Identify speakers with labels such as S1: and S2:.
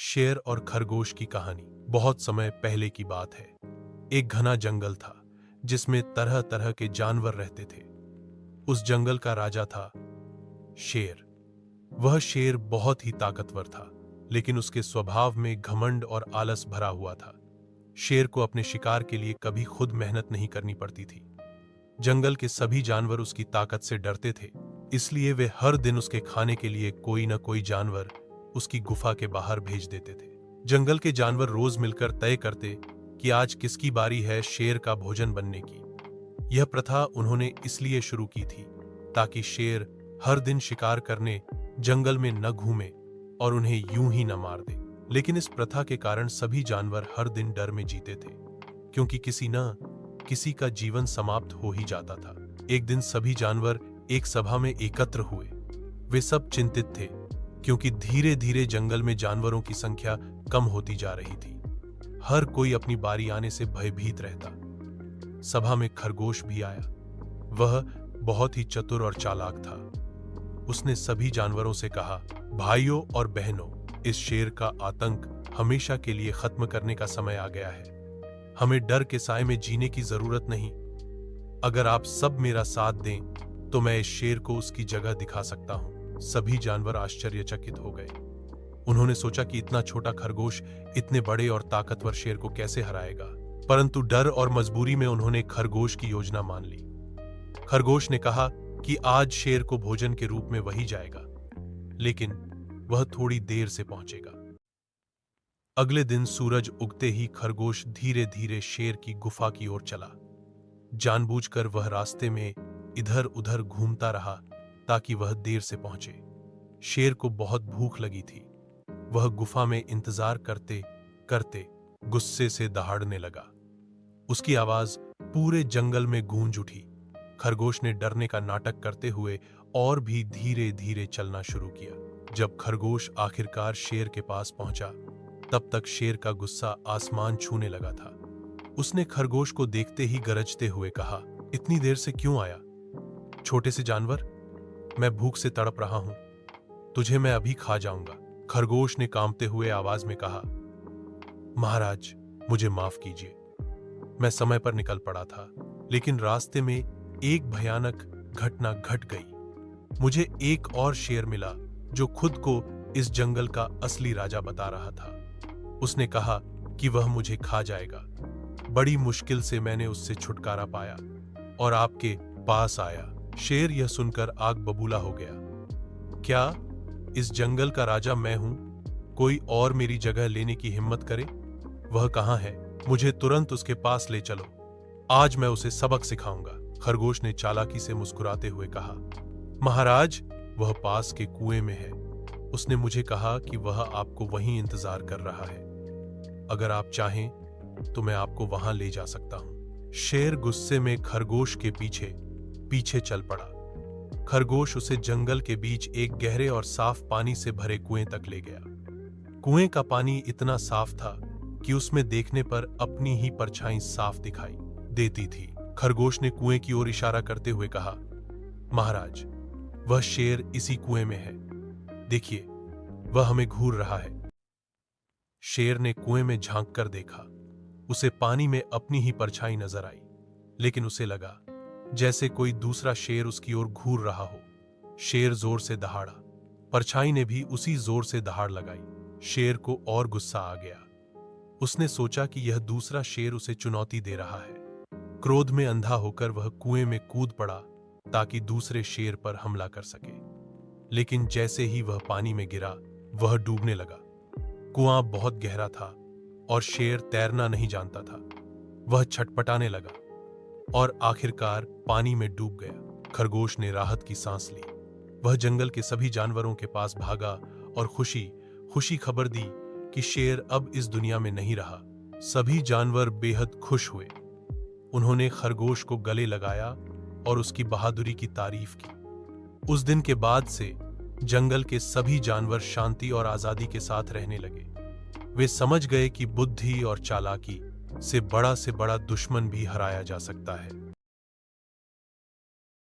S1: शेर और खरगोश की कहानी बहुत समय पहले की बात है। एक घना जंगल था जिसमें तरह तरह के जानवर रहते थे। उस जंगल का राजा था शेर। वह शेर बहुत ही ताकतवर था, लेकिन उसके स्वभाव में घमंड और आलस भरा हुआ था। शेर को अपने शिकार के लिए कभी खुद मेहनत नहीं करनी पड़ती थी। जंगल के सभी जानवर उसकी ताकत से डरते थे, इसलिए वे हर दिन उसके खाने के लिए कोई न कोई जानवर उसकी गुफा के बाहर भेज देते थे। जंगल के जानवर रोज मिलकर तय करते कि आज किसकी बारी है शेर का भोजन बनने की। यह प्रथा उन्होंने इसलिए शुरू की थी ताकि शेर हर दिन शिकार करने जंगल में न घूमे और उन्हें यूं ही न मार दे। लेकिन इस प्रथा के कारण सभी जानवर हर दिन डर में जीते थे, क्योंकि किसी का जीवन समाप्त हो ही जाता था। एक दिन सभी जानवर एक सभा में एकत्र हुए। वे सब चिंतित थे, क्योंकि धीरे धीरे जंगल में जानवरों की संख्या कम होती जा रही थी। हर कोई अपनी बारी आने से भयभीत रहता। सभा में खरगोश भी आया। वह बहुत ही चतुर और चालाक था। उसने सभी जानवरों से कहा, भाइयों और बहनों, इस शेर का आतंक हमेशा के लिए खत्म करने का समय आ गया है। हमें डर के साए में जीने की जरूरत नहीं। अगर आप सब मेरा साथ दें तो मैं इस शेर को उसकी जगह दिखा सकता हूं। सभी जानवर आश्चर्यचकित हो गए। उन्होंने सोचा कि इतना छोटा खरगोश इतने बड़े और ताकतवर शेर को कैसे हराएगा, परंतु डर और मजबूरी में उन्होंने खरगोश की योजना मान ली। खरगोश ने कहा कि आज शेर को भोजन के रूप में वही जाएगा, लेकिन वह थोड़ी देर से पहुंचेगा। अगले दिन सूरज उगते ही खरगोश धीरे धीरे शेर की गुफा की ओर चला। जानबूझकर वह रास्ते में इधर उधर घूमता रहा ताकि वह देर से पहुंचे। शेर को बहुत भूख लगी थी। वह गुफा में इंतजार करते करते गुस्से से दहाड़ने लगा। उसकी आवाज पूरे जंगल में गूंज उठी। खरगोश ने डरने का नाटक करते हुए और भी धीरे धीरे चलना शुरू किया। जब खरगोश आखिरकार शेर के पास पहुंचा, तब तक शेर का गुस्सा आसमान छूने लगा था। उसने खरगोश को देखते ही गरजते हुए कहा, इतनी देर से क्यों आया? छोटे से जानवर, मैं भूख से तड़प रहा हूं। तुझे मैं अभी खा जाऊंगा। खरगोश ने कांपते हुए आवाज में कहा, महाराज, मुझे माफ कीजिए। मैं समय पर निकल पड़ा था, लेकिन रास्ते में एक भयानक घटना घट गई। मुझे एक और शेर मिला जो खुद को इस जंगल का असली राजा बता रहा था। उसने कहा कि वह मुझे खा जाएगा। बड़ी मुश्किल से मैंने उससे छुटकारा पाया और आपके पास आया। शेर यह सुनकर आग बबूला हो गया। क्या इस जंगल का राजा मैं हूं? कोई और मेरी जगह लेने की हिम्मत करे? वह कहां है? मुझे तुरंत उसके पास ले चलो। आज मैं उसे सबक सिखाऊंगा। खरगोश ने चालाकी से मुस्कुराते हुए कहा, महाराज, वह पास के कुएं में है। उसने मुझे कहा कि वह आपको वहीं इंतजार कर रहा है। अगर आप चाहें तो मैं आपको वहां ले जा सकता हूं। शेर गुस्से में खरगोश के पीछे पीछे चल पड़ा। खरगोश उसे जंगल के बीच एक गहरे और साफ पानी से भरे कुएं तक ले गया। कुएं का पानी इतना साफ था कि उसमें देखने पर अपनी ही परछाई साफ दिखाई देती थी। खरगोश ने कुएं की ओर इशारा करते हुए कहा, महाराज, वह शेर इसी कुएं में है। देखिए, वह हमें घूर रहा है। शेर ने कुएं में झांक कर देखा। उसे पानी में अपनी ही परछाई नजर आई, लेकिन उसे लगा जैसे कोई दूसरा शेर उसकी ओर घूर रहा हो। शेर जोर से दहाड़ा। परछाई ने भी उसी जोर से दहाड़ लगाई। शेर को और गुस्सा आ गया। उसने सोचा कि यह दूसरा शेर उसे चुनौती दे रहा है। क्रोध में अंधा होकर वह कुएं में कूद पड़ा ताकि दूसरे शेर पर हमला कर सके। लेकिन जैसे ही वह पानी में गिरा, वह डूबने लगा। कुआं बहुत गहरा था और शेर तैरना नहीं जानता था। वह छटपटाने लगा और आखिरकार पानी में डूब गया। खरगोश ने राहत की सांस ली। वह जंगल के सभी जानवरों के पास भागा और खुशी खबर दी कि शेर अब इस दुनिया में नहीं रहा। सभी जानवर बेहद खुश हुए। उन्होंने खरगोश को गले लगाया और उसकी बहादुरी की तारीफ की। उस दिन के बाद से जंगल के सभी जानवर शांति और आजादी के साथ रहने लगे। वे समझ गए कि बुद्धि और चालाकी से बड़ा दुश्मन भी हराया जा सकता है।